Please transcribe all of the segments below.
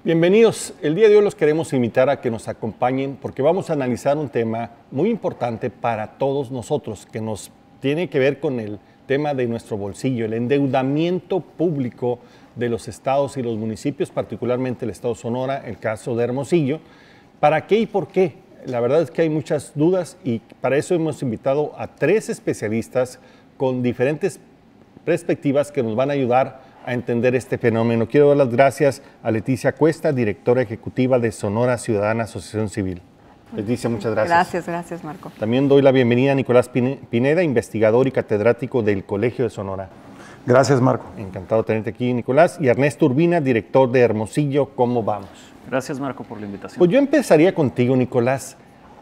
Bienvenidos. El día de hoy los queremos invitar a que nos acompañen porque vamos a analizar un tema muy importante para todos nosotros, que nos tiene que ver con el tema de nuestro bolsillo, el endeudamiento público de los estados y los municipios, particularmente el estado Sonora, el caso de Hermosillo. ¿Para qué y por qué? La verdad es que hay muchas dudas y para eso hemos invitado a 3 especialistas con diferentes perspectivas que nos van a ayudar a entender este fenómeno. Quiero dar las gracias a Leticia Cuesta, directora ejecutiva de Sonora Ciudadana Asociación Civil. Leticia, muchas gracias. Gracias, Marco. También doy la bienvenida a Nicolás Pineda, investigador y catedrático del Colegio de Sonora. Gracias, Marco. Encantado de tenerte aquí, Nicolás. Y Ernesto Urbina, director de Hermosillo. ¿Cómo vamos? Gracias, Marco, por la invitación. Pues yo empezaría contigo, Nicolás.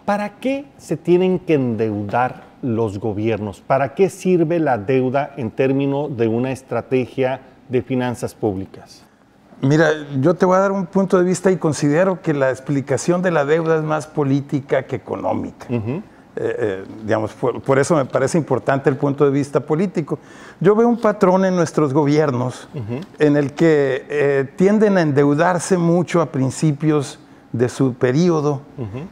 ¿Para qué se tienen que endeudar los gobiernos? ¿Para qué sirve la deuda en términos de una estrategia de finanzas públicas? Mira, yo te voy a dar un punto de vista y considero que la explicación de la deuda es más política que económica. Digamos, por eso me parece importante el punto de vista político. Yo veo un patrón en nuestros gobiernos en el que tienden a endeudarse mucho a principios de su periodo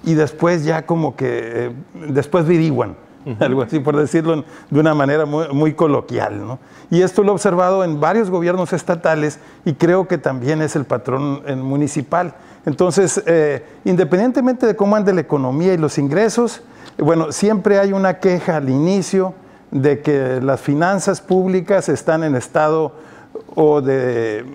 y después ya como que después viriguan. Algo así, por decirlo de una manera muy coloquial, ¿no? Y esto lo he observado en varios gobiernos estatales y creo que también es el patrón municipal. Entonces, independientemente de cómo ande la economía y los ingresos, bueno, siempre hay una queja al inicio de que las finanzas públicas están en estado o de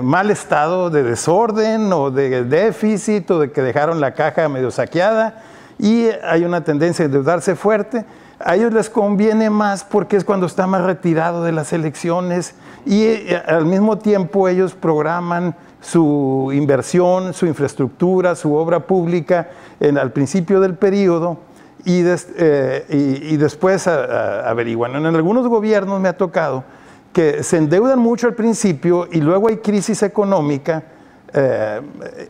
mal estado, de desorden o de déficit o de que dejaron la caja medio saqueada. Y hay una tendencia a endeudarse fuerte. A ellos les conviene más porque es cuando está más retirado de las elecciones y al mismo tiempo ellos programan su inversión, su infraestructura, su obra pública al principio del periodo y después averiguan. En algunos gobiernos me ha tocado que se endeudan mucho al principio y luego hay crisis económica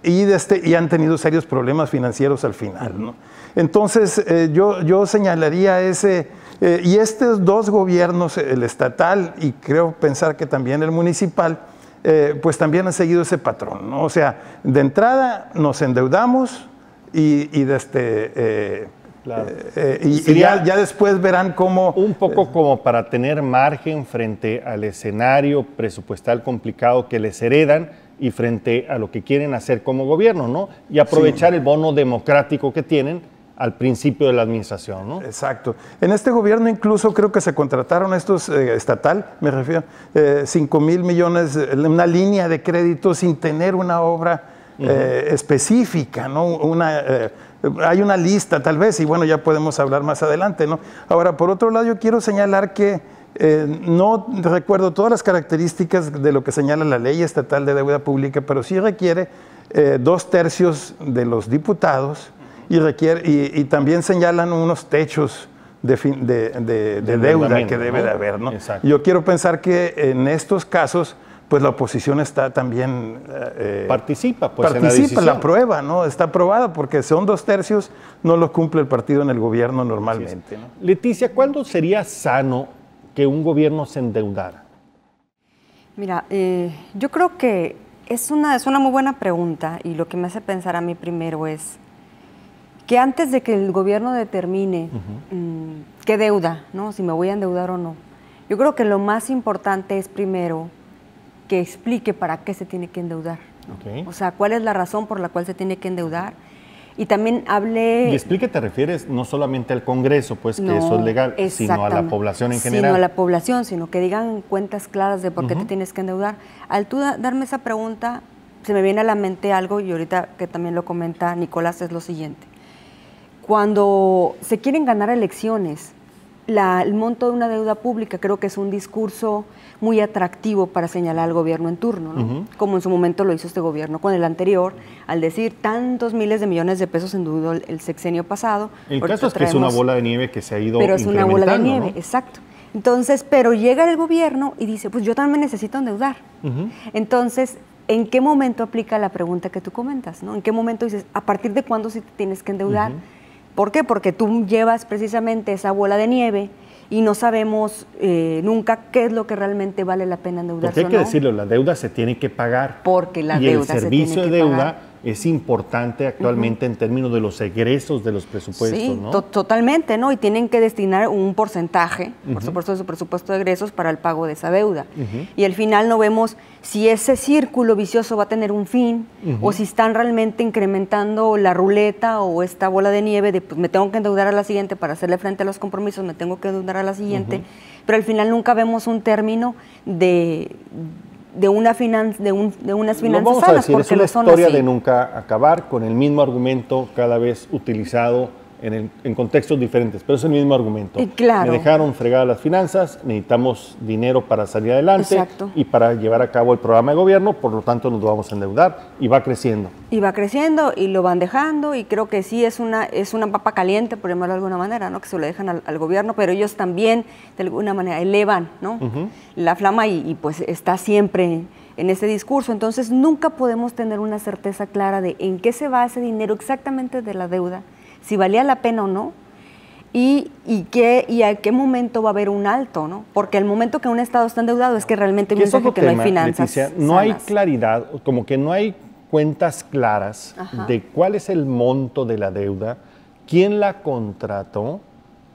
y han tenido serios problemas financieros al final, ¿no? Entonces, yo señalaría y estos 2 gobiernos, el estatal y creo pensar que también el municipal, pues también han seguido ese patrón, ¿no? O sea, de entrada nos endeudamos Claro. Ya después verán cómo... Un poco como para tener margen frente al escenario presupuestal complicado que les heredan y frente a lo que quieren hacer como gobierno, ¿no? Y aprovechar el bono democrático que tienen al principio de la administración, ¿no? Exacto. En este gobierno incluso creo que se contrataron estos, estatal, me refiero, 5,000 millones, una línea de crédito sin tener una obra específica, ¿no? Hay una lista tal vez y bueno, ya podemos hablar más adelante, ¿no? Ahora, por otro lado, yo quiero señalar que no recuerdo todas las características de lo que señala la Ley Estatal de Deuda Pública, pero sí requiere 2/3 de los diputados y también señalan unos techos de deuda que debe de haber, ¿no? Exacto. Yo quiero pensar que en estos casos pues la oposición está también... participa en la participa, decisión. la aprueba, ¿no? Está aprobada porque son 2/3, no lo cumple el partido en el gobierno normalmente, ¿no? Leticia, ¿cuándo sería sano que un gobierno se endeudara? Mira, yo creo que es una muy buena pregunta y lo que me hace pensar a mí primero es que antes de que el gobierno determine qué deuda, ¿no? Si me voy a endeudar o no, yo creo que lo más importante es primero que explique para qué se tiene que endeudar, ¿no? Okay. O sea, cuál es la razón por la cual se tiene que endeudar. Y también hablé... Y explique, te refieres no solamente al Congreso, pues que eso es legal, sino a la población en general. Sino a la población, sino que digan cuentas claras de por qué te tienes que endeudar. Al tú darme esa pregunta, se me viene a la mente algo, y ahorita que también lo comenta Nicolás, es lo siguiente. Cuando se quieren ganar elecciones, el monto de una deuda pública creo que es un discurso muy atractivo para señalar al gobierno en turno, ¿no? Como en su momento lo hizo este gobierno con el anterior, al decir tantos miles de millones de pesos endeudó el sexenio pasado. El caso es que es una bola de nieve que se ha ido pero es una bola de nieve, ¿no? exacto. Entonces, pero llega el gobierno y dice, pues yo también me necesito endeudar. Entonces, ¿en qué momento aplica la pregunta que tú comentas, ¿no? ¿En qué momento dices, a partir de cuándo sí te tienes que endeudar? ¿Por qué? Porque tú llevas precisamente esa bola de nieve y no sabemos nunca qué es lo que realmente vale la pena endeudarse. Porque hay que decirlo, la deuda se tiene que pagar. Porque la y deuda el servicio se tiene de que deuda pagar. Es importante actualmente en términos de los egresos de los presupuestos, sí, ¿no? Totalmente, ¿no? Y tienen que destinar un porcentaje, por supuesto, de su presupuesto de egresos para el pago de esa deuda. Y al final no vemos si ese círculo vicioso va a tener un fin o si están realmente incrementando la ruleta o esta bola de nieve de pues me tengo que endeudar a la siguiente para hacerle frente a los compromisos, me tengo que endeudar a la siguiente, pero al final nunca vemos un término de unas finanzas vamos a sanas, decir, porque es una lo son historia así. de nunca acabar, con el mismo argumento cada vez utilizado en contextos diferentes, pero es el mismo argumento. Y claro. Me dejaron fregadas las finanzas, necesitamos dinero para salir adelante. Exacto. Y para llevar a cabo el programa de gobierno, por lo tanto nos vamos a endeudar y va creciendo. Y va creciendo y lo van dejando y creo que sí es una papa caliente, por llamarlo de alguna manera, ¿no? Que se lo dejan al gobierno, pero ellos también de alguna manera elevan, ¿no? La flama y pues está siempre en ese discurso. Entonces nunca podemos tener una certeza clara de en qué se va ese dinero exactamente de la deuda, si valía la pena o no, y a qué momento va a haber un alto, ¿no? Porque el momento que un Estado está endeudado es que realmente hay un mensaje que no hay finanzas Leticia, no hay sanas. claridad, como que no hay cuentas claras de cuál es el monto de la deuda, quién la contrató,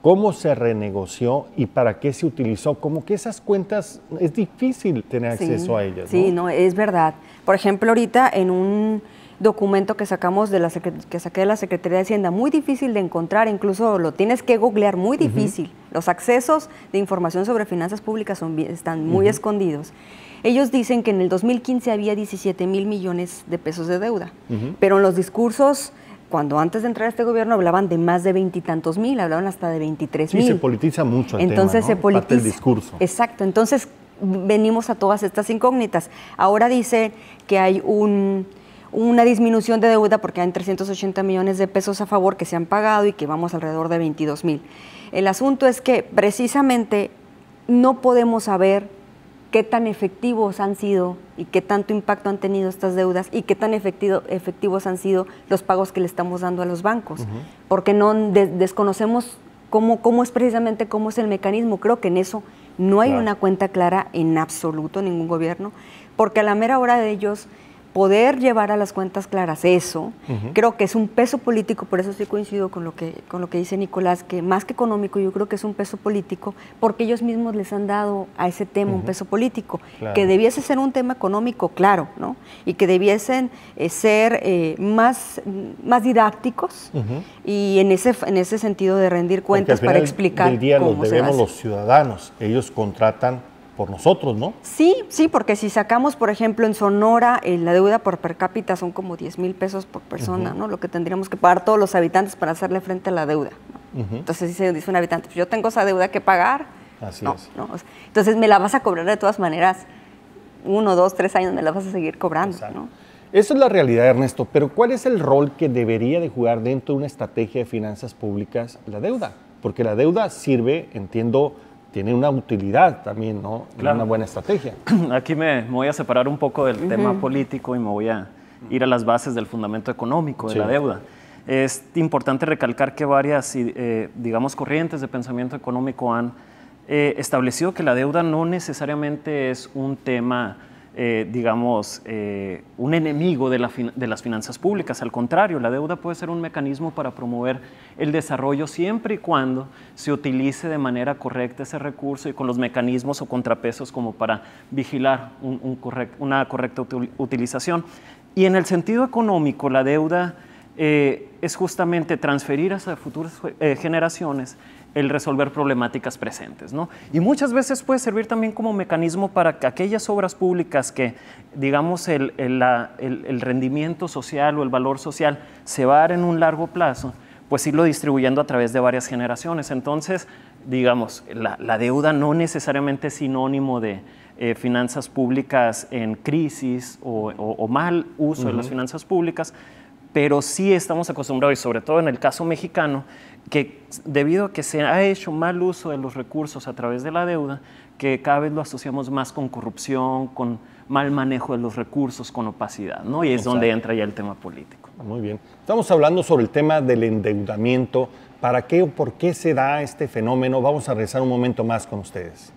cómo se renegoció y para qué se utilizó. Como que esas cuentas es difícil tener acceso a ellas, ¿no? Sí, no, es verdad. Por ejemplo, ahorita en un documento que sacamos que saqué de la Secretaría de Hacienda, muy difícil de encontrar, incluso lo tienes que googlear, muy difícil. Los accesos de información sobre finanzas públicas están muy escondidos. Ellos dicen que en el 2015 había 17,000 millones de pesos de deuda, pero en los discursos, cuando antes de entrar a este gobierno hablaban de más de 20 y tantos mil, hablaban hasta de 23,000. Sí, se politiza mucho el entonces tema, ¿no? Se politiza. Parte del discurso. Exacto, entonces venimos a todas estas incógnitas. Ahora dice que hay una disminución de deuda porque hay 380 millones de pesos a favor que se han pagado y que vamos alrededor de 22,000. El asunto es que precisamente no podemos saber qué tan efectivos han sido y qué tanto impacto han tenido estas deudas y qué tan efectivos han sido los pagos que le estamos dando a los bancos, porque desconocemos cómo es precisamente cómo es el mecanismo. Creo que en eso no hay una cuenta clara en absoluto, ningún gobierno, porque a la mera hora de ellos poder llevar a las cuentas claras eso, creo que es un peso político, por eso sí coincido con lo que dice Nicolás, que más que económico yo creo que es un peso político, porque ellos mismos les han dado a ese tema un peso político, que debiese ser un tema económico, claro, ¿no? Y que debiesen ser más didácticos y en ese sentido de rendir cuentas para explicar del día cómo los se debemos hace. los ciudadanos, ellos contratan por nosotros, ¿no? Sí, porque si sacamos, por ejemplo, en Sonora, la deuda por per cápita son como 10,000 pesos por persona, ¿no? Lo que tendríamos que pagar todos los habitantes para hacerle frente a la deuda, ¿no? Entonces dice un habitante, pues yo tengo esa deuda que pagar. Así es. ¿no? Entonces me la vas a cobrar de todas maneras, 1, 2, 3 años me la vas a seguir cobrando, ¿no? Esa es la realidad, Ernesto, pero ¿cuál es el rol que debería de jugar dentro de una estrategia de finanzas públicas la deuda? Porque la deuda sirve, entiendo, tiene una utilidad también, ¿no? Claro. Una buena estrategia. Aquí me voy a separar un poco del tema político y me voy a ir a las bases del fundamento económico de la deuda. Es importante recalcar que varias, digamos, corrientes de pensamiento económico han establecido que la deuda no necesariamente es un tema, digamos, un enemigo de las finanzas públicas. Al contrario, la deuda puede ser un mecanismo para promover el desarrollo siempre y cuando se utilice de manera correcta ese recurso y con los mecanismos o contrapesos como para vigilar una correcta utilización. Y en el sentido económico, la deuda es justamente transferir hacia futuras generaciones el resolver problemáticas presentes, ¿no? Y muchas veces puede servir también como mecanismo para que aquellas obras públicas que, digamos, el rendimiento social o el valor social se va a dar en un largo plazo, pues irlo distribuyendo a través de varias generaciones. Entonces, digamos, la deuda no necesariamente es sinónimo de finanzas públicas en crisis o mal uso de las finanzas públicas, pero sí estamos acostumbrados, y sobre todo en el caso mexicano, que debido a que se ha hecho mal uso de los recursos a través de la deuda, que cada vez lo asociamos más con corrupción, con mal manejo de los recursos, con opacidad, ¿no? Y es donde entra ya el tema político. Muy bien. Estamos hablando sobre el tema del endeudamiento ¿Para qué o por qué se da este fenómeno? Vamos a regresar un momento más con ustedes.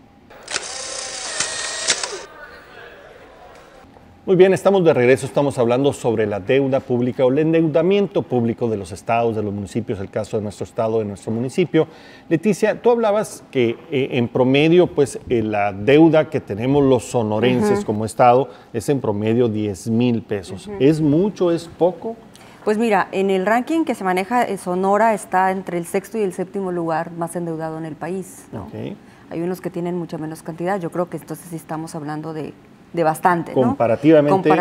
Muy bien, estamos de regreso, estamos hablando sobre la deuda pública o el endeudamiento público de los estados, de los municipios, el caso de nuestro estado, de nuestro municipio. Leticia, tú hablabas que en promedio, pues la deuda que tenemos los sonorenses como estado es en promedio 10,000 pesos. ¿Es mucho, es poco? Pues mira, en el ranking que se maneja, Sonora está entre el 6º y el 7º lugar más endeudado en el país, ¿no? Okay. Hay unos que tienen mucha menos cantidad, yo creo que entonces sí estamos hablando de bastante, ¿no? Comparativamente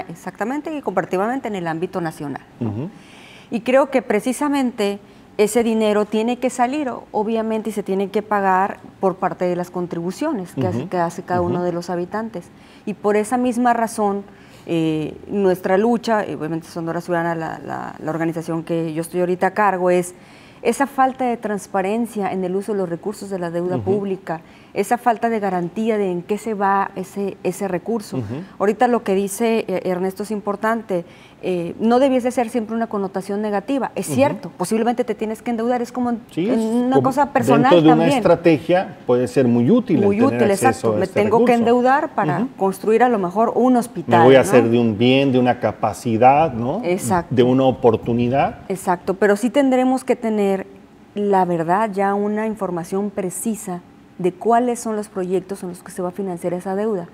exactamente, y comparativamente en el ámbito nacional, ¿no? Y creo que precisamente ese dinero tiene que salir, obviamente, y se tiene que pagar por parte de las contribuciones que hace cada uno de los habitantes. Y por esa misma razón, nuestra lucha, obviamente Sonora Ciudadana, la organización que yo estoy ahorita a cargo, es esa falta de transparencia en el uso de los recursos de la deuda pública, esa falta de garantía de en qué se va ese recurso. Ahorita lo que dice Ernesto es importante, no debiese ser siempre una connotación negativa. Es cierto, posiblemente te tienes que endeudar, es como una cosa personal dentro de también. una estrategia puede ser muy útil. Muy útil, exacto. Me tengo que endeudar para construir a lo mejor un hospital. Me voy a hacer de un bien, de una capacidad, ¿no? Exacto. De una oportunidad. Exacto, pero sí tendremos que tener, la verdad, ya una información precisa de cuáles son los proyectos en los que se va a financiar esa deuda.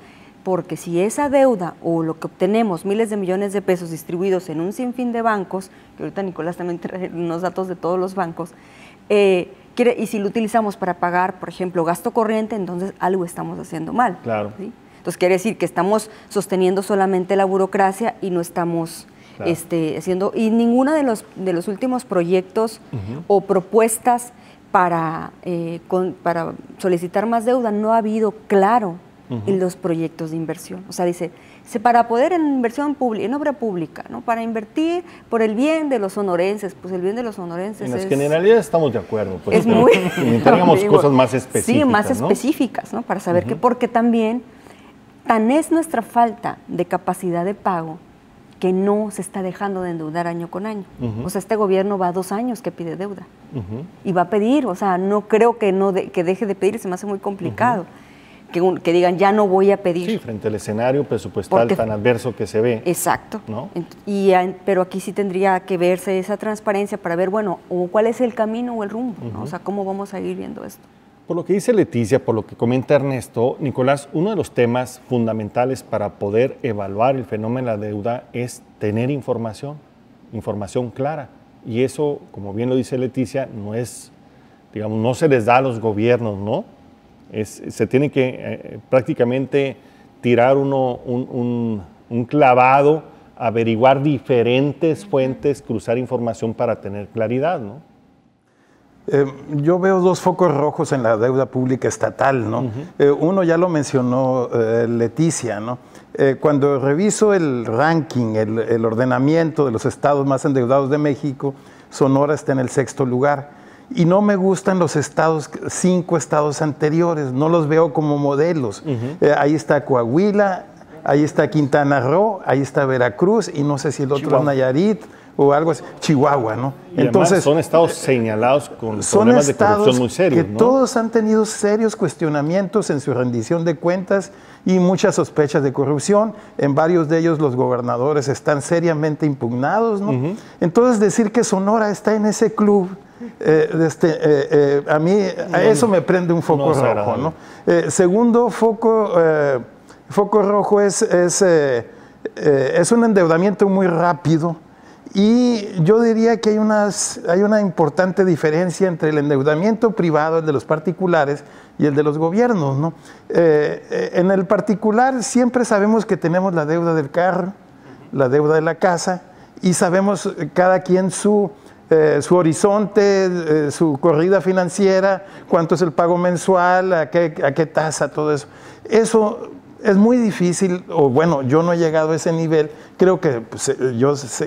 Porque si esa deuda o lo que obtenemos, miles de millones de pesos distribuidos en un sinfín de bancos, que ahorita Nicolás también trae unos datos de todos los bancos, y si lo utilizamos para pagar, por ejemplo, gasto corriente, entonces algo estamos haciendo mal. Claro. ¿Sí? Entonces quiere decir que estamos sosteniendo solamente la burocracia y no estamos haciendo, y ninguno de los últimos proyectos o propuestas para solicitar más deuda no ha habido claro en los proyectos de inversión. O sea, dice, para poder en inversión pública, en obra pública, ¿no? Para invertir por el bien de los sonorenses, pues el bien de los sonorenses en las generalidades estamos de acuerdo. Pues, es muy... Necesitamos cosas más específicas. Sí, más ¿no? específicas, ¿no? Para saber que, porque también tan es nuestra falta de capacidad de pago que no se está dejando de endeudar año con año. O sea, este gobierno va 2 años que pide deuda y va a pedir, o sea, no creo que deje de pedir, se me hace muy complicado. Que digan, ya no voy a pedir. Sí, frente al escenario presupuestal tan adverso que se ve. Exacto. ¿No? Pero aquí sí tendría que verse esa transparencia para ver, bueno, cuál es el camino o el rumbo, ¿no? O sea, cómo vamos a ir viendo esto. Por lo que dice Leticia, por lo que comenta Ernesto, Nicolás, uno de los temas fundamentales para poder evaluar el fenómeno de la deuda es tener información clara. Y eso, como bien lo dice Leticia, no es, digamos, no se les da a los gobiernos, ¿no? Se tiene que prácticamente tirar un clavado, averiguar diferentes fuentes, cruzar información para tener claridad, ¿no? Yo veo 2 focos rojos en la deuda pública estatal, ¿no? Uno ya lo mencionó Leticia, ¿no? Cuando reviso el ranking, el ordenamiento de los estados más endeudados de México, Sonora está en el 6º lugar. Y no me gustan los 5 estados anteriores, no los veo como modelos. Ahí está Coahuila, ahí está Quintana Roo, ahí está Veracruz, y no sé si el otro es Nayarit o algo así, Chihuahua, ¿no? Y entonces son estados señalados con problemas de corrupción muy serios, ¿no? Todos han tenido serios cuestionamientos en su rendición de cuentas y muchas sospechas de corrupción. En varios de ellos los gobernadores están seriamente impugnados, ¿no? Entonces decir que Sonora está en ese club, a mí eso me prende un foco rojo, ¿no? Segundo foco rojo es un endeudamiento muy rápido. Y yo diría que hay una importante diferencia entre el endeudamiento privado, el de los particulares, y el de los gobiernos, ¿no? En el particular siempre sabemos que tenemos la deuda del carro, la deuda de la casa, y sabemos cada quien su horizonte, su corrida financiera, cuánto es el pago mensual, a qué tasa, todo eso. Eso es muy difícil, o bueno, yo no he llegado a ese nivel. Creo que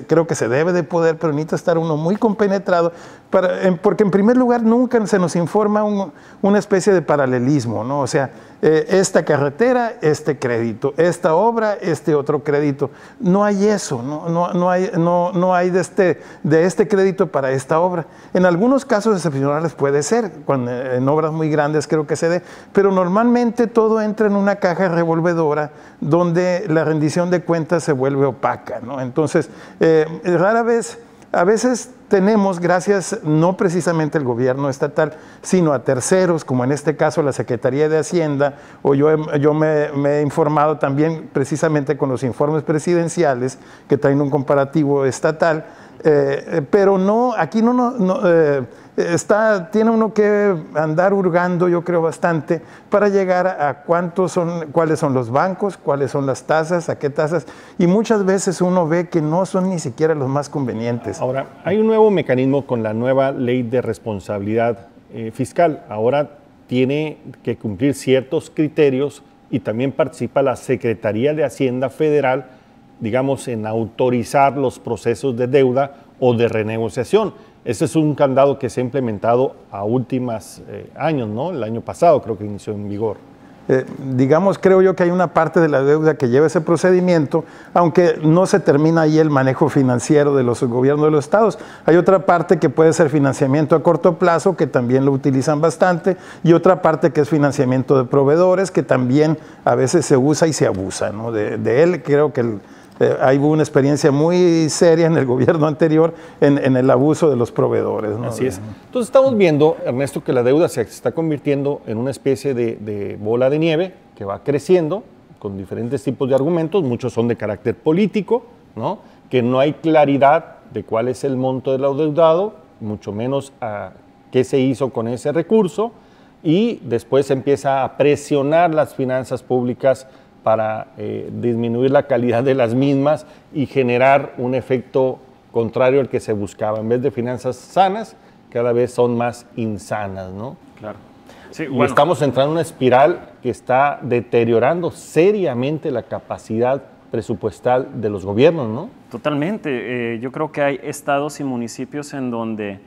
creo que se debe de poder, pero necesita estar uno muy compenetrado, porque en primer lugar nunca se nos informa una especie de paralelismo, ¿no? O sea, esta carretera, este crédito, esta obra, este otro crédito. No hay eso, no hay de este crédito para esta obra. En algunos casos excepcionales puede ser, en obras muy grandes creo que se dé, pero normalmente todo entra en una caja revolvedora donde la rendición de cuentas se vuelve opaca, ¿no? Entonces, rara vez, a veces tenemos, gracias no precisamente al gobierno estatal, sino a terceros, como en este caso la Secretaría de Hacienda, o yo me he informado también precisamente con los informes presidenciales que traen un comparativo estatal, pero no, aquí tiene uno que andar hurgando, yo creo, bastante para llegar a cuáles son los bancos, cuáles son las tasas, a qué tasas, y muchas veces uno ve que no son ni siquiera los más convenientes. Ahora, hay un nuevo mecanismo con la nueva ley de responsabilidad fiscal. Ahora tiene que cumplir ciertos criterios y también participa la Secretaría de Hacienda Federal, digamos, en autorizar los procesos de deuda o de renegociación. Ese es un candado que se ha implementado a últimos años, ¿no? El año pasado creo que inició en vigor. Digamos, creo yo que hay una parte de la deuda que lleva ese procedimiento, aunque no se termina ahí el manejo financiero de los gobiernos de los estados. Hay otra parte que puede ser financiamiento a corto plazo, que también lo utilizan bastante, y otra parte que es financiamiento de proveedores, que también a veces se usa y se abusa, ¿no? De él creo que hay una experiencia muy seria en el gobierno anterior en el abuso de los proveedores, ¿no? Así es. Entonces estamos viendo, Ernesto, que la deuda se está convirtiendo en una especie de bola de nieve que va creciendo con diferentes tipos de argumentos, muchos son de carácter político, ¿no? Que no hay claridad de cuál es el monto del adeudado, mucho menos a qué se hizo con ese recurso, y después se empieza a presionar las finanzas públicas para disminuir la calidad de las mismas y generar un efecto contrario al que se buscaba. En vez de finanzas sanas, cada vez son más insanas, ¿no? Claro. Sí, y estamos entrando en una espiral que está deteriorando seriamente la capacidad presupuestal de los gobiernos, ¿no? Totalmente. Yo creo que hay estados y municipios en donde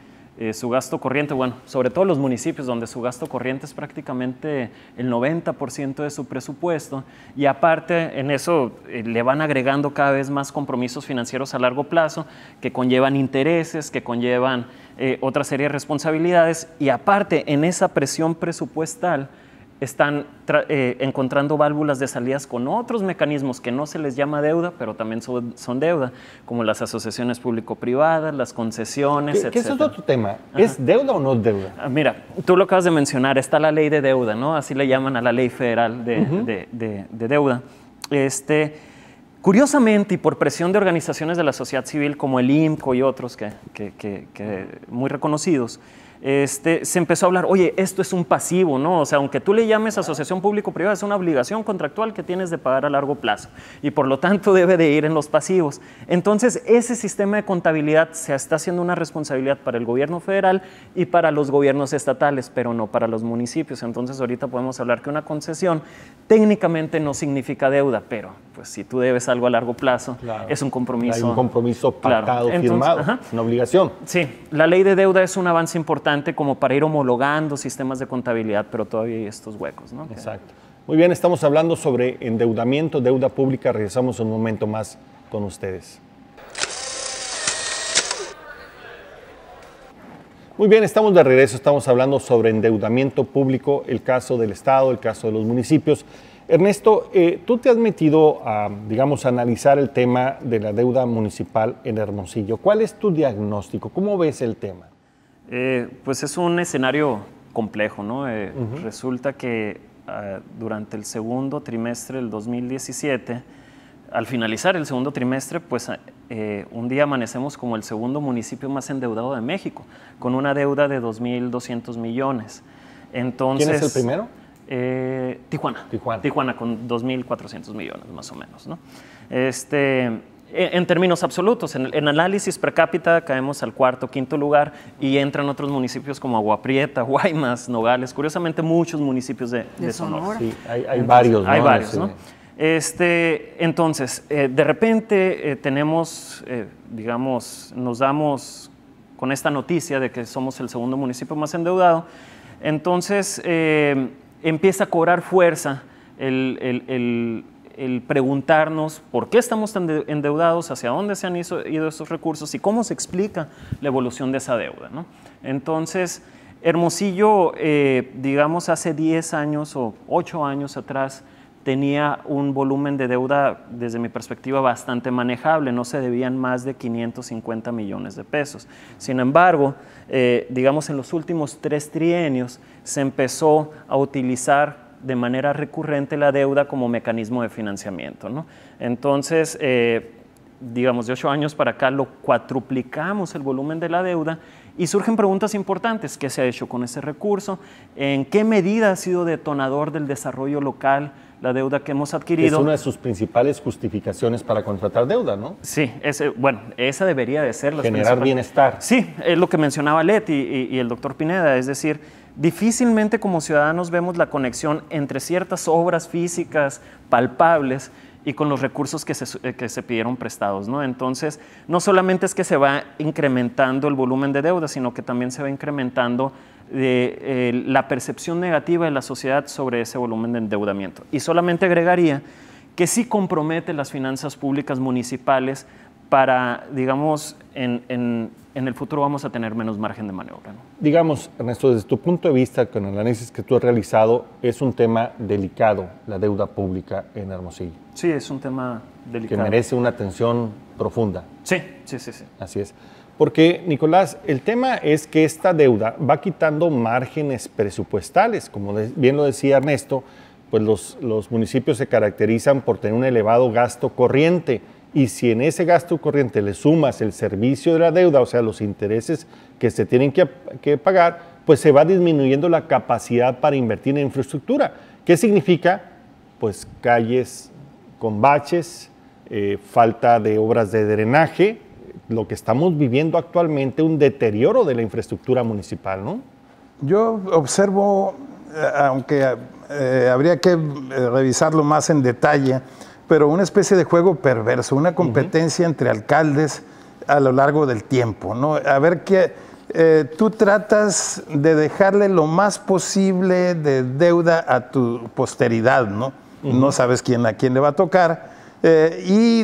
su gasto corriente, bueno, sobre todo los municipios donde su gasto corriente es prácticamente el 90% de su presupuesto, y aparte en eso le van agregando cada vez más compromisos financieros a largo plazo que conllevan intereses, que conllevan otra serie de responsabilidades, y aparte en esa presión presupuestal están encontrando válvulas de salidas con otros mecanismos que no se les llama deuda, pero también son deuda, como las asociaciones público-privadas, las concesiones, etc. ¿Qué es otro tema? Ajá. ¿Es deuda o no es deuda? Mira, tú lo acabas de mencionar, está la ley de deuda, ¿no? Así le llaman a la ley federal de deuda. Curiosamente, y por presión de organizaciones de la sociedad civil como el IMCO y otros muy reconocidos, se empezó a hablar, oye, esto es un pasivo, ¿no? O sea, aunque tú le llames asociación público-privada, es una obligación contractual que tienes de pagar a largo plazo y por lo tanto debe de ir en los pasivos. Entonces, ese sistema de contabilidad se está haciendo una responsabilidad para el gobierno federal y para los gobiernos estatales, pero no para los municipios. Entonces, ahorita podemos hablar que una concesión técnicamente no significa deuda, pero pues si tú debes algo a largo plazo, claro, es un compromiso. Hay un compromiso pactado, claro, firmado, una obligación. Sí, la ley de deuda es un avance importante como para ir homologando sistemas de contabilidad, pero todavía hay estos huecos, ¿no? Exacto. Muy bien, estamos hablando sobre endeudamiento, deuda pública. Regresamos un momento más con ustedes. Muy bien, estamos de regreso. Estamos hablando sobre endeudamiento público, el caso del Estado, el caso de los municipios. Ernesto, tú te has metido a, digamos, analizar el tema de la deuda municipal en Hermosillo. ¿Cuál es tu diagnóstico? ¿Cómo ves el tema? Pues es un escenario complejo, ¿no? Resulta que durante el segundo trimestre del 2017, al finalizar el segundo trimestre, pues un día amanecemos como el segundo municipio más endeudado de México, con una deuda de 2.200 millones. Entonces, ¿quién es el primero? Tijuana con 2.400 millones más o menos, ¿no? En términos absolutos, en análisis per cápita caemos al cuarto, quinto lugar, y entran otros municipios como Agua Prieta, Guaymas, Nogales, curiosamente muchos municipios de Sonora. Sí, hay varios, ¿no? Hay varios, ¿no? Entonces, de repente tenemos, digamos, nos damos con esta noticia de que somos el segundo municipio más endeudado. Entonces, empieza a cobrar fuerza el preguntarnos por qué estamos tan endeudados, hacia dónde se han ido esos recursos y cómo se explica la evolución de esa deuda, ¿no? Entonces, Hermosillo, digamos, hace 10 años o 8 años atrás, tenía un volumen de deuda, desde mi perspectiva, bastante manejable. No se debían más de 550 millones de pesos. Sin embargo, digamos, en los últimos 3 trienios se empezó a utilizar de manera recurrente la deuda como mecanismo de financiamiento, ¿no? Entonces, digamos, de 8 años para acá lo cuatruplicamos el volumen de la deuda y surgen preguntas importantes. ¿Qué se ha hecho con ese recurso? ¿En qué medida ha sido detonador del desarrollo local la deuda que hemos adquirido? Es una de sus principales justificaciones para contratar deuda, ¿no? Sí, bueno, esa debería de ser la generar bienestar. Sí, es lo que mencionaba Leti y el doctor Pineda, es decir, difícilmente como ciudadanos vemos la conexión entre ciertas obras físicas palpables y con los recursos que se pidieron prestados, ¿no? Entonces, no solamente es que se va incrementando el volumen de deuda, sino que también se va incrementando la percepción negativa de la sociedad sobre ese volumen de endeudamiento. Y solamente agregaría que sí compromete las finanzas públicas municipales para, digamos, en el futuro vamos a tener menos margen de maniobra, ¿no? Digamos, Ernesto, desde tu punto de vista, con el análisis que tú has realizado, es un tema delicado la deuda pública en Hermosillo. Sí, es un tema delicado. Que merece una atención profunda. Sí. Así es. Porque, Nicolás, el tema es que esta deuda va quitando márgenes presupuestales. Como bien lo decía Ernesto, pues los municipios se caracterizan por tener un elevado gasto corriente. Y si en ese gasto corriente le sumas el servicio de la deuda, o sea, los intereses que se tienen que pagar, pues se va disminuyendo la capacidad para invertir en infraestructura. ¿Qué significa? Pues calles con baches, falta de obras de drenaje, lo que estamos viviendo actualmente, un deterioro de la infraestructura municipal, ¿no? Yo observo, aunque habría que revisarlo más en detalle, pero una especie de juego perverso, una competencia entre alcaldes a lo largo del tiempo, ¿no? A ver qué tú tratas de dejarle lo más posible de deuda a tu posteridad, ¿no? No sabes a quién le va a tocar. Y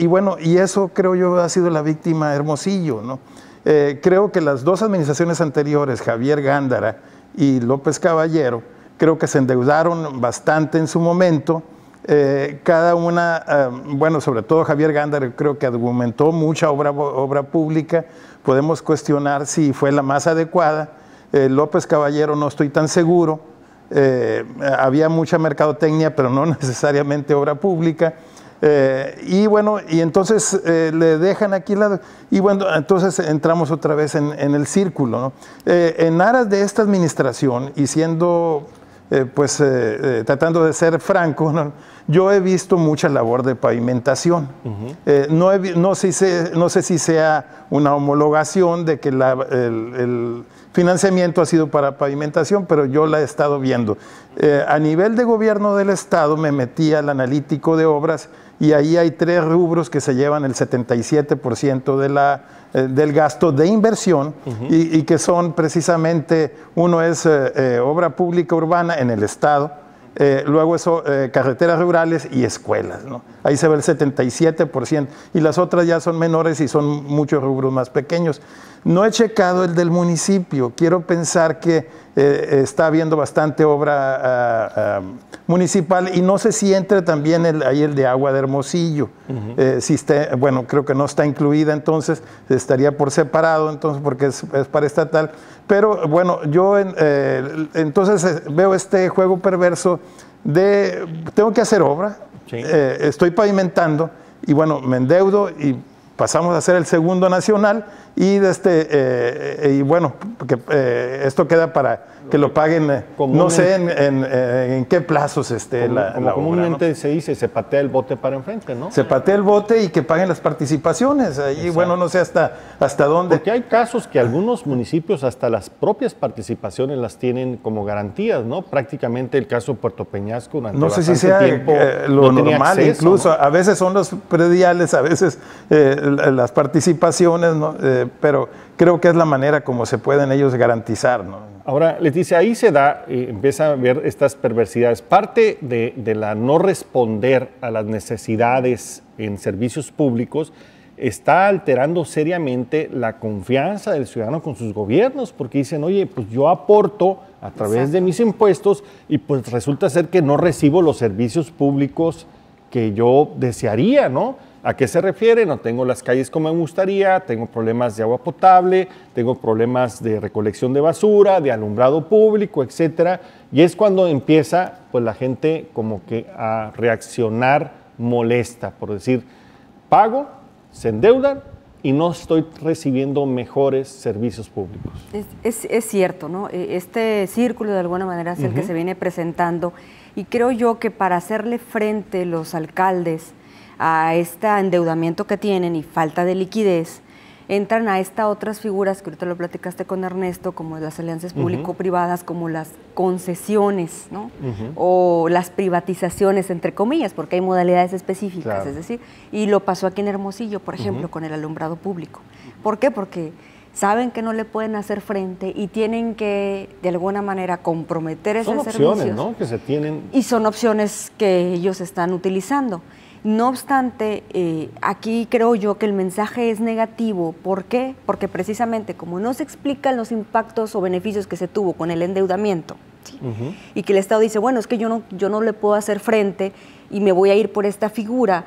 bueno, y eso creo yo ha sido la víctima Hermosillo, ¿no? Creo que las 2 administraciones anteriores, Javier Gándara y López Caballero, creo que se endeudaron bastante en su momento. Cada una, bueno, sobre todo Javier Gándara, creo que argumentó mucha obra pública. Podemos cuestionar si fue la más adecuada. López Caballero no estoy tan seguro. Había mucha mercadotecnia, pero no necesariamente obra pública. Y bueno, y entonces le dejan aquí y bueno, entonces entramos otra vez en el círculo, ¿no? En aras de esta administración y siendo tratando de ser franco, ¿no? Yo he visto mucha labor de pavimentación. No sé si sea una homologación de que el financiamiento ha sido para pavimentación, pero yo la he estado viendo. A nivel de gobierno del Estado me metí al analítico de obras y ahí hay 3 rubros que se llevan el 77% del gasto de inversión y que son precisamente, uno es obra pública urbana en el Estado, luego eso, carreteras rurales y escuelas, ¿no? Ahí se ve el 77% y las otras ya son menores y son muchos rubros más pequeños. No he checado el del municipio, quiero pensar que está habiendo bastante obra municipal y no sé si entre también ahí el de agua de Hermosillo. Si bueno, creo que no está incluida, entonces estaría por separado, entonces porque es para estatal. Pero bueno, yo entonces veo este juego perverso de tengo que hacer obra, estoy pavimentando y bueno, me endeudo y pasamos a ser el segundo nacional y bueno, esto queda para que lo paguen, no sé en qué plazos esté la obra, comúnmente, ¿no? Se dice, se patea el bote para enfrente, ¿no? Se patea el bote y que paguen las participaciones. Ahí, bueno, no sé hasta dónde. Porque hay casos que algunos municipios hasta las propias participaciones las tienen como garantías, ¿no? Prácticamente el caso de Puerto Peñasco durante no sé si sea tiempo lo no tenía normal, acceso, incluso, ¿no? A veces son los prediales, a veces las participaciones, ¿no? Pero creo que es la manera como se pueden ellos garantizar, ¿no? Ahora, Leticia, ahí se da, empieza a ver estas perversidades. Parte de la no responder a las necesidades en servicios públicos está alterando seriamente la confianza del ciudadano con sus gobiernos, porque dicen, oye, pues yo aporto a través de mis impuestos y pues resulta ser que no recibo los servicios públicos que yo desearía, ¿no? ¿A qué se refiere? No tengo las calles como me gustaría, tengo problemas de agua potable, tengo problemas de recolección de basura, de alumbrado público, etcétera. Y es cuando empieza pues la gente como que a reaccionar molesta, por decir, pago, se endeudan y no estoy recibiendo mejores servicios públicos. Es cierto, ¿no? Este círculo de alguna manera es el que se viene presentando y creo yo que para hacerle frente los alcaldes a este endeudamiento que tienen y falta de liquidez, entran a estas otras figuras que ahorita lo platicaste con Ernesto, como las alianzas público-privadas, como las concesiones, ¿no? O las privatizaciones, entre comillas, porque hay modalidades específicas, claro. Es decir, y lo pasó aquí en Hermosillo, por ejemplo, con el alumbrado público. ¿Por qué? Porque saben que no le pueden hacer frente y tienen que, de alguna manera, comprometer esos servicios. Son opciones, ¿no?, que se tienen. Y son opciones que ellos están utilizando. No obstante, aquí creo yo que el mensaje es negativo. ¿Por qué? Porque precisamente como no se explican los impactos o beneficios que se tuvo con el endeudamiento, ¿sí? Y que el Estado dice, bueno, es que yo no le puedo hacer frente y me voy a ir por esta figura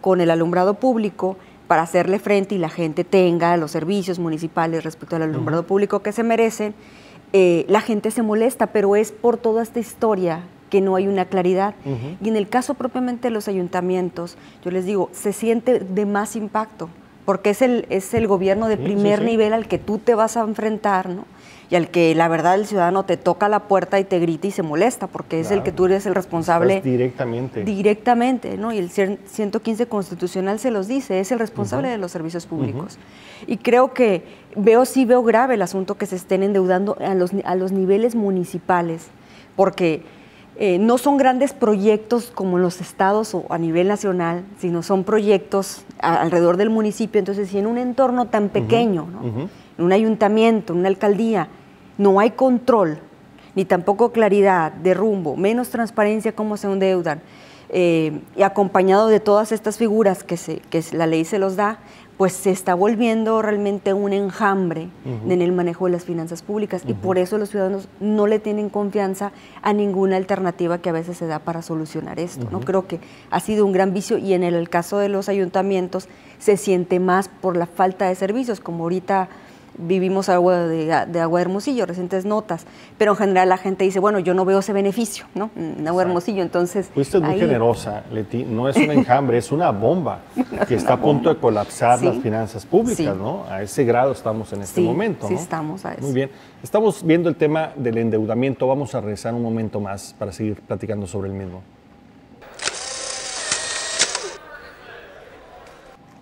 con el alumbrado público para hacerle frente y la gente tenga los servicios municipales respecto al alumbrado público que se merecen, la gente se molesta, pero es por toda esta historia que no hay una claridad. Y en el caso propiamente de los ayuntamientos, yo les digo, se siente de más impacto, porque es el gobierno de primer nivel al que tú te vas a enfrentar, ¿no? Y al que la verdad el ciudadano te toca la puerta y te grita y se molesta, porque es el que tú eres el responsable. Estás directamente. Directamente, ¿no? Y el 115 constitucional se los dice, es el responsable de los servicios públicos. Y creo que veo grave el asunto que se estén endeudando a los niveles municipales, porque no son grandes proyectos como en los estados o a nivel nacional, sino son proyectos alrededor del municipio. Entonces, si en un entorno tan pequeño, ¿no? En un ayuntamiento, en una alcaldía, no hay control, ni tampoco claridad de rumbo, menos transparencia cómo se endeudan, y acompañado de todas estas figuras que la ley se los da, pues se está volviendo realmente un enjambre en el manejo de las finanzas públicas y por eso los ciudadanos no le tienen confianza a ninguna alternativa que a veces se da para solucionar esto, ¿no? Creo que ha sido un gran vicio y en el caso de los ayuntamientos se siente más por la falta de servicios, como ahorita vivimos de Agua de Hermosillo, recientes notas, pero en general la gente dice, bueno, yo no veo ese beneficio, ¿no? En Agua de Hermosillo, entonces. Fuiste muy generosa, Leti, no es un enjambre, es una bomba que está a punto de colapsar las finanzas públicas, ¿no? A ese grado estamos en este momento, ¿no? Sí, estamos a eso. Muy bien, estamos viendo el tema del endeudamiento, vamos a regresar un momento más para seguir platicando sobre el mismo.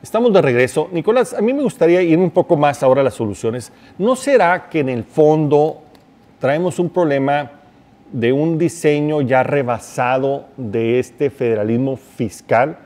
Estamos de regreso. Nicolás, a mí me gustaría ir un poco más ahora a las soluciones. ¿No será que en el fondo traemos un problema de un diseño ya rebasado de este federalismo fiscal?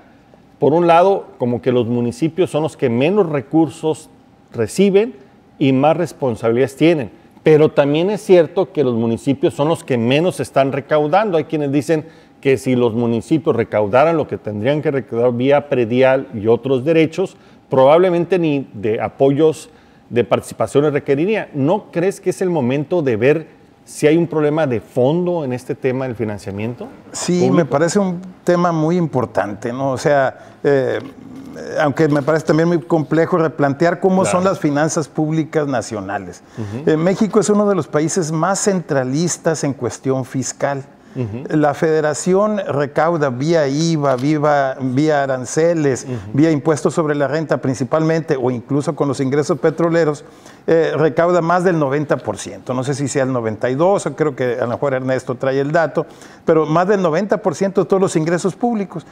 Por un lado, como que los municipios son los que menos recursos reciben y más responsabilidades tienen. Pero también es cierto que los municipios son los que menos están recaudando. Hay quienes dicen que si los municipios recaudaran lo que tendrían que recaudar vía predial y otros derechos, probablemente ni de apoyos de participaciones requeriría. ¿No crees que es el momento de ver si hay un problema de fondo en este tema del financiamiento? Sí, público? Me parece un tema muy importante, ¿no? O sea, aunque me parece también muy complejo replantear cómo son las finanzas públicas nacionales. México es uno de los países más centralistas en cuestión fiscal. La federación recauda vía IVA, vía aranceles, vía impuestos sobre la renta principalmente, o incluso con los ingresos petroleros, recauda más del 90%. No sé si sea el 92%, o creo que a lo mejor Ernesto trae el dato, pero más del 90% de todos los ingresos públicos.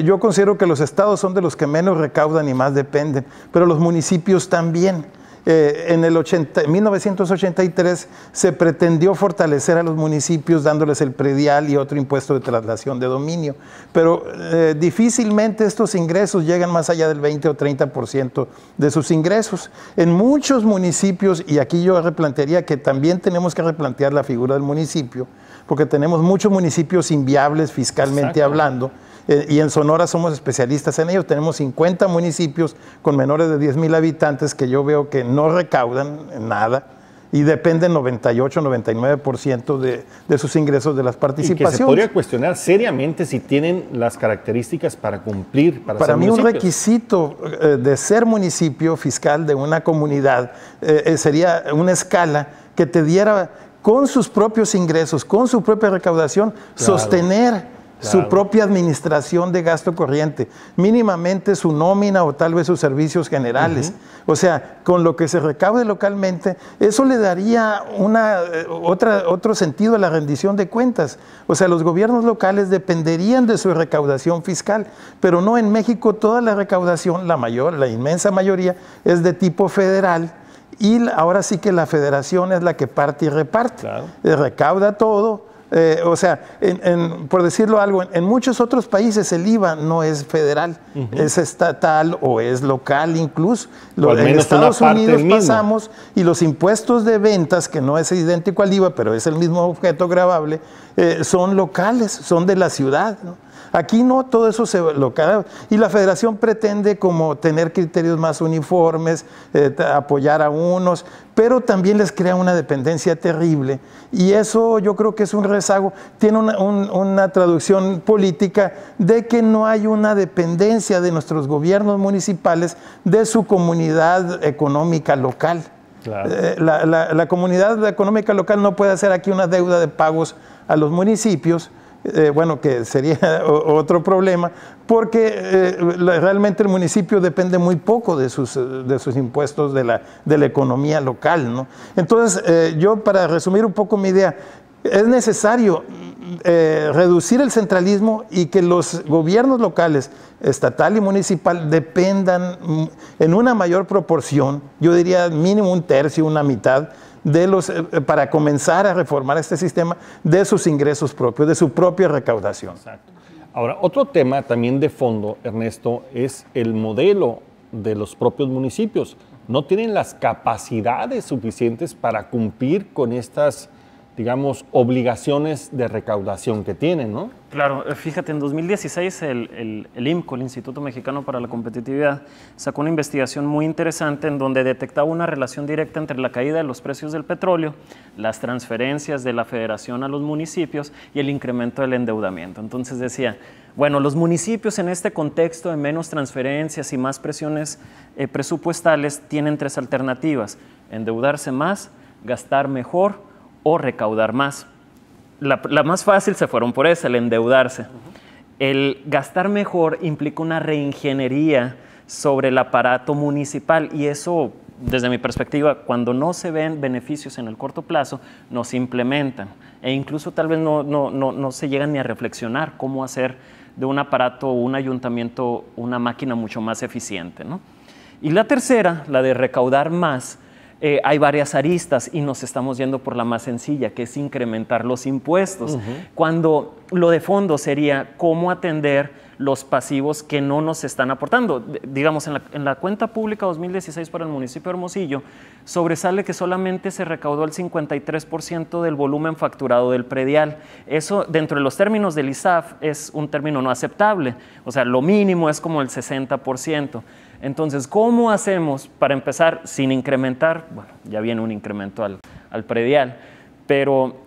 Yo considero que los estados son de los que menos recaudan y más dependen, pero los municipios también. En 1983 se pretendió fortalecer a los municipios dándoles el predial y otro impuesto de traslación de dominio, pero difícilmente estos ingresos llegan más allá del 20 o 30% de sus ingresos. En muchos municipios, y aquí yo replantearía que también tenemos que replantear la figura del municipio, porque tenemos muchos municipios inviables fiscalmente hablando, y en Sonora somos especialistas en ello. Tenemos 50 municipios con menores de 10,000 habitantes que yo veo que no recaudan nada y dependen 98-99% de sus ingresos de las participaciones. Y que se podría cuestionar seriamente si tienen las características para cumplir, para mí un requisito de ser municipio fiscal de una comunidad sería una escala que te diera con sus propios ingresos, con su propia recaudación, sostener su propia administración de gasto corriente, mínimamente su nómina o tal vez sus servicios generales. O sea, con lo que se recaude localmente, eso le daría otro sentido a la rendición de cuentas. O sea, los gobiernos locales dependerían de su recaudación fiscal, pero no, en México toda la recaudación, la inmensa mayoría, es de tipo federal. Y ahora sí que la federación es la que parte y reparte. Recauda todo. O sea, por decirlo algo, en muchos otros países el IVA no es federal, es estatal o es local incluso. En Estados Unidos pasamos y los impuestos de ventas, que no es idéntico al IVA, pero es el mismo objeto gravable, son locales, son de la ciudad, ¿no? Aquí no, todo eso se local, y la federación pretende como tener criterios más uniformes, apoyar a unos, pero también les crea una dependencia terrible, y eso yo creo que es un rezago, tiene una traducción política de que no hay una dependencia de nuestros gobiernos municipales de su comunidad económica local. La comunidad económica local no puede hacer aquí una deuda de pagos a los municipios, bueno, que sería otro problema, porque realmente el municipio depende muy poco de sus impuestos de la economía local, ¿no? Entonces, yo para resumir un poco mi idea, es necesario reducir el centralismo y que los gobiernos locales, estatal y municipal, dependan en una mayor proporción, yo diría mínimo un tercio, una mitad, para comenzar a reformar este sistema, de sus ingresos propios, de su propia recaudación. Exacto. Ahora, otro tema también de fondo, Ernesto, es el modelo de los propios municipios. No tienen las capacidades suficientes para cumplir con estas, digamos, obligaciones de recaudación que tienen, ¿no? Claro, fíjate, en 2016 el IMCO, el Instituto Mexicano para la Competitividad, sacó una investigación muy interesante en donde detectaba una relación directa entre la caída de los precios del petróleo, las transferencias de la federación a los municipios y el incremento del endeudamiento. Entonces decía, bueno, los municipios en este contexto de menos transferencias y más presiones presupuestales tienen tres alternativas: endeudarse más, gastar mejor o recaudar más. La más fácil se fueron por esa, el endeudarse. El gastar mejor implica una reingeniería sobre el aparato municipal, y eso, desde mi perspectiva, cuando no se ven beneficios en el corto plazo, no se implementan, e incluso tal vez no se llegan ni a reflexionar cómo hacer de un aparato o un ayuntamiento una máquina mucho más eficiente, ¿no? Y la tercera, la de recaudar más, hay varias aristas y nos estamos yendo por la más sencilla, que es incrementar los impuestos, cuando lo de fondo sería cómo atender los pasivos que no nos están aportando. Digamos, en la cuenta pública 2016 para el municipio de Hermosillo, sobresale que solamente se recaudó el 53% del volumen facturado del predial. Eso, dentro de los términos del ISAF, es un término no aceptable. O sea, lo mínimo es como el 60%. Entonces, ¿cómo hacemos para empezar sin incrementar? Bueno, ya viene un incremento al predial, pero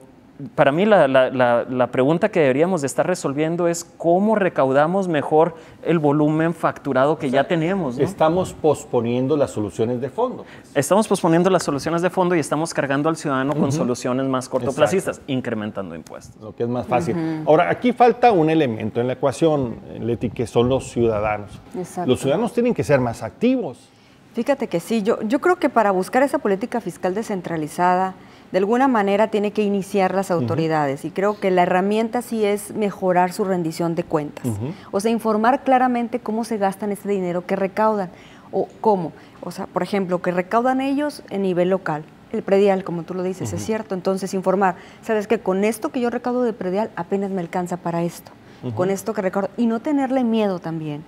para mí la pregunta que deberíamos de estar resolviendo es cómo recaudamos mejor el volumen facturado que ya tenemos, ¿no? Estamos posponiendo las soluciones de fondo. Estamos posponiendo las soluciones de fondo y estamos cargando al ciudadano con soluciones más cortoplacistas, incrementando impuestos. Lo que es más fácil. Ahora, aquí falta un elemento en la ecuación, Leti, que son los ciudadanos. Exacto. Los ciudadanos tienen que ser más activos. Fíjate que sí, yo creo que para buscar esa política fiscal descentralizada, de alguna manera tiene que iniciar las autoridades, y creo que la herramienta sí es mejorar su rendición de cuentas. O sea, informar claramente cómo se gastan ese dinero que recaudan. ¿O cómo? O sea, por ejemplo, que recaudan ellos en nivel local. El predial, como tú lo dices, es cierto. Entonces, informar, ¿sabes qué? Con esto que yo recaudo de predial apenas me alcanza para esto. Con esto que recaudo. Y no tenerle miedo también.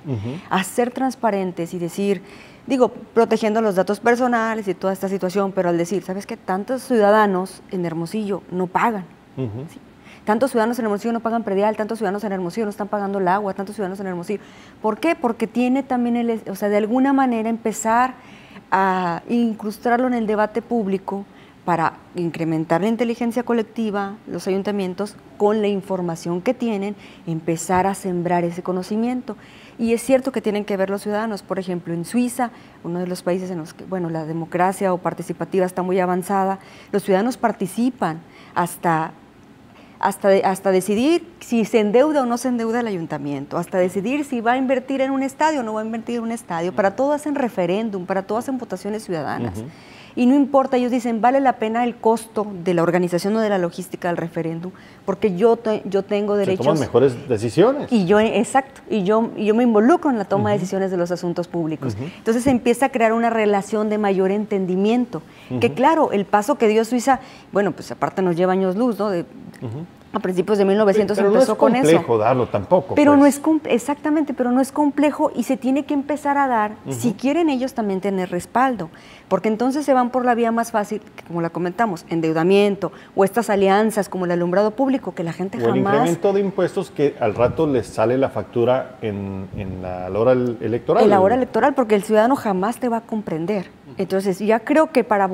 A ser transparentes y decir, digo, protegiendo los datos personales y toda esta situación, pero al decir, ¿sabes qué? Tantos ciudadanos en Hermosillo no pagan. ¿Sí? Tantos ciudadanos en Hermosillo no pagan predial, tantos ciudadanos en Hermosillo no están pagando el agua, tantos ciudadanos en Hermosillo. ¿Por qué? Porque tiene también, o sea, de alguna manera empezar a incrustarlo en el debate público para incrementar la inteligencia colectiva, los ayuntamientos, con la información que tienen, empezar a sembrar ese conocimiento. Y es cierto que tienen que ver los ciudadanos. Por ejemplo, en Suiza, uno de los países en los que, bueno, la democracia o participativa está muy avanzada, los ciudadanos participan hasta decidir si se endeuda o no se endeuda el ayuntamiento, hasta decidir si va a invertir en un estadio o no va a invertir en un estadio. Para todo hacen referéndum, para todo hacen votaciones ciudadanas. Y no importa, ellos dicen, vale la pena el costo de la organización o de la logística del referéndum, porque yo tengo derechos. Se toman mejores decisiones. Y yo, exacto, y yo me involucro en la toma de decisiones de los asuntos públicos. Entonces se empieza a crear una relación de mayor entendimiento, que claro, el paso que dio Suiza, bueno, pues aparte nos lleva años luz, ¿no? A principios de 1900 empezó con eso. Pero no es complejo darlo tampoco. Pero pues. no es exactamente, pero no es complejo y se tiene que empezar a dar si quieren ellos también tener respaldo, porque entonces se van por la vía más fácil, que como la comentamos, endeudamiento o estas alianzas como el alumbrado público, que la gente o jamás... el incremento de impuestos que al rato les sale la factura en la hora electoral. En la hora electoral, porque el ciudadano jamás te va a comprender. Entonces, ya creo que para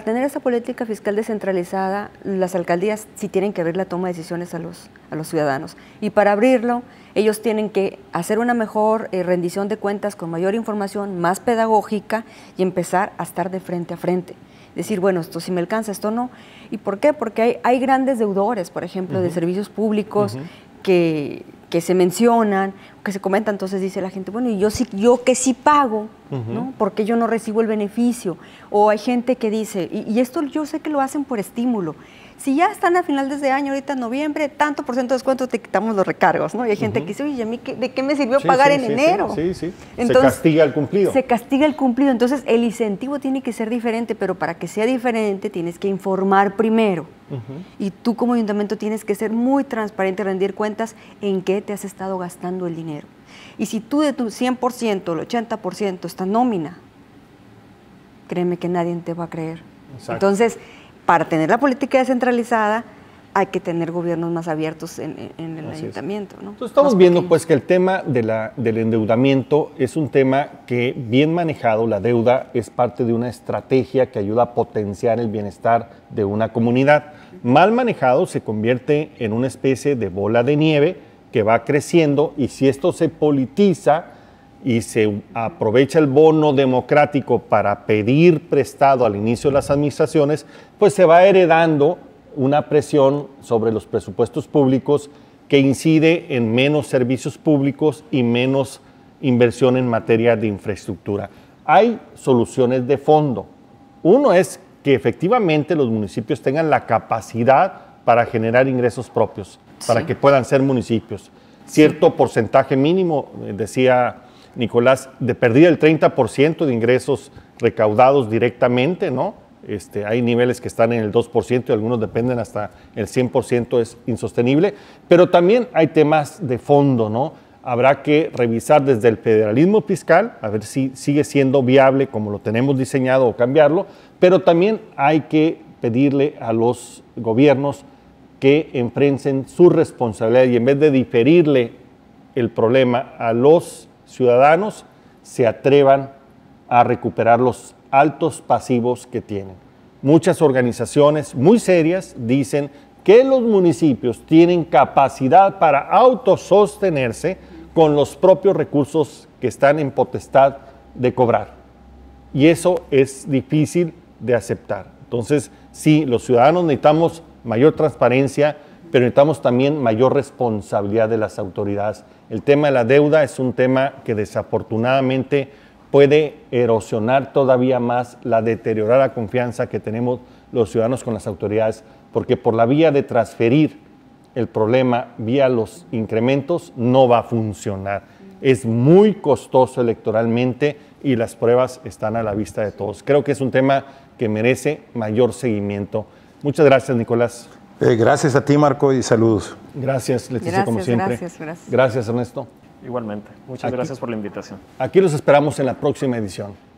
tener esa política fiscal descentralizada, las alcaldías sí tienen que abrir la toma de decisiones a los ciudadanos. Y para abrirlo, ellos tienen que hacer una mejor rendición de cuentas con mayor información, más pedagógica y empezar a estar de frente a frente. Decir, bueno, esto sí me alcanza, esto no. ¿Y por qué? Porque hay grandes deudores, por ejemplo, de servicios públicos que se mencionan, que se comentan, entonces dice la gente, bueno, y yo que sí pago, ¿no? Porque yo no recibo el beneficio. O hay gente que dice, y esto yo sé que lo hacen por estímulo, si ya están a final de este año, ahorita en noviembre, tanto por ciento de descuento, te quitamos los recargos, ¿no? Y hay gente que dice, oye, ¿a mí de qué me sirvió pagar en enero? Sí. Entonces, se castiga el cumplido. Se castiga el cumplido, entonces el incentivo tiene que ser diferente, pero para que sea diferente tienes que informar primero. Y tú como ayuntamiento tienes que ser muy transparente y rendir cuentas en qué te has estado gastando el dinero. Y si tú de tu 100%, el 80% está nómina, créeme que nadie te va a creer. Exacto. Entonces, para tener la política descentralizada, hay que tener gobiernos más abiertos en el ayuntamiento, ¿no? Entonces estamos viendo pues que el tema del endeudamiento es un tema que bien manejado, la deuda es parte de una estrategia que ayuda a potenciar el bienestar de una comunidad. Mal manejado se convierte en una especie de bola de nieve que va creciendo y si esto se politiza y se aprovecha el bono democrático para pedir prestado al inicio de las administraciones, pues se va heredando una presión sobre los presupuestos públicos que incide en menos servicios públicos y menos inversión en materia de infraestructura. Hay soluciones de fondo. Uno es que efectivamente los municipios tengan la capacidad para generar ingresos propios, para que puedan ser municipios. Cierto porcentaje mínimo, decía Nicolás, de perdida el 30% de ingresos recaudados directamente, ¿no? Hay niveles que están en el 2% y algunos dependen hasta el 100%, es insostenible, pero también hay temas de fondo, ¿no? Habrá que revisar desde el federalismo fiscal, a ver si sigue siendo viable como lo tenemos diseñado o cambiarlo, pero también hay que pedirle a los gobiernos que enfrenten su responsabilidad y en vez de diferirle el problema a los ciudadanos, se atrevan a recuperar los altos pasivos que tienen. Muchas organizaciones muy serias dicen que los municipios tienen capacidad para autosostenerse con los propios recursos que están en potestad de cobrar. Y eso es difícil de aceptar. Entonces, sí, los ciudadanos necesitamos mayor transparencia, pero necesitamos también mayor responsabilidad de las autoridades. El tema de la deuda es un tema que desafortunadamente puede erosionar todavía más la deteriorada confianza que tenemos los ciudadanos con las autoridades, porque por la vía de transferir el problema vía los incrementos no va a funcionar. es muy costoso electoralmente y las pruebas están a la vista de todos. Creo que es un tema que merece mayor seguimiento. Muchas gracias, Nicolás. Gracias a ti, Marco, y saludos. Gracias, Leticia, como siempre. Gracias. Gracias, Ernesto. Igualmente. Muchas gracias por la invitación. Aquí los esperamos en la próxima edición.